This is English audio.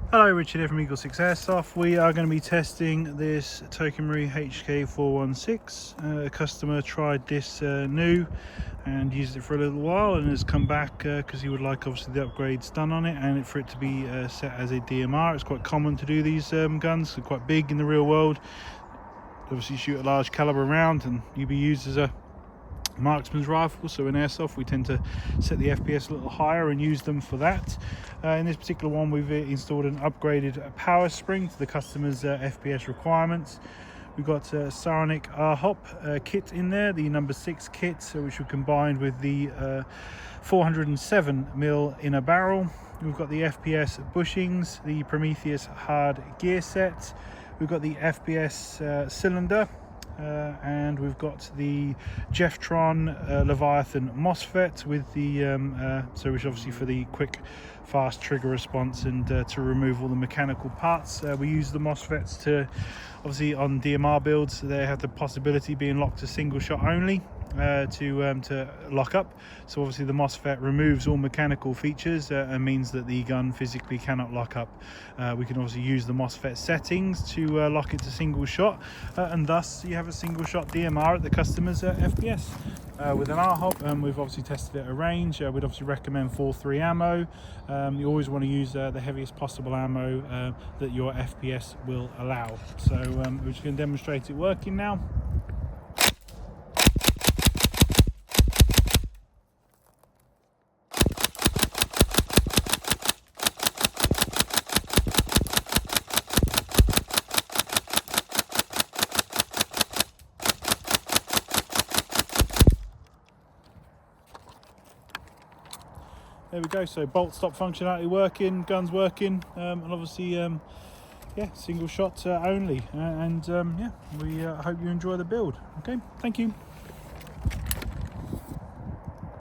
Hello, Richard here from EagleSix Airsoft. We are going to be testing this Tokimori HK416. A customer tried this new and used it for a little while and has come back because he would like obviously the upgrades done on it and for it to be set as a DMR. It's quite common to do these guns. They're quite big in the real world. Obviously shoot a large caliber round and you'd be used as a marksman's rifle, so in airsoft we tend to set the FPS a little higher and use them for that. In this particular one we've installed an upgraded power spring to the customer's FPS requirements. We've got a Psionic RHOP kit in there, the number 6 kit, which we combined with the 407mm inner barrel. We've got the FPS bushings, the Prometheus hard gear set. We've got the FPS cylinder. And we've got the Jefftron Leviathan MOSFET with the which obviously for the quick fast trigger response and to remove all the mechanical parts. We use the MOSFETs to obviously on DMR builds they have the possibility of being locked to single shot only to lock up, so obviously the MOSFET removes all mechanical features and means that the gun physically cannot lock up. We can obviously use the MOSFET settings to lock it to single shot and thus you have a single shot DMR at the customer's FPS. With an RHOP, we've obviously tested it at a range. We'd obviously recommend 4.3 ammo. You always want to use the heaviest possible ammo that your FPS will allow. So we're just going to demonstrate it working now. There we go, so bolt stop functionality working, guns working, and obviously yeah, single shot only, and yeah, we hope you enjoy the build. Okay, thank you.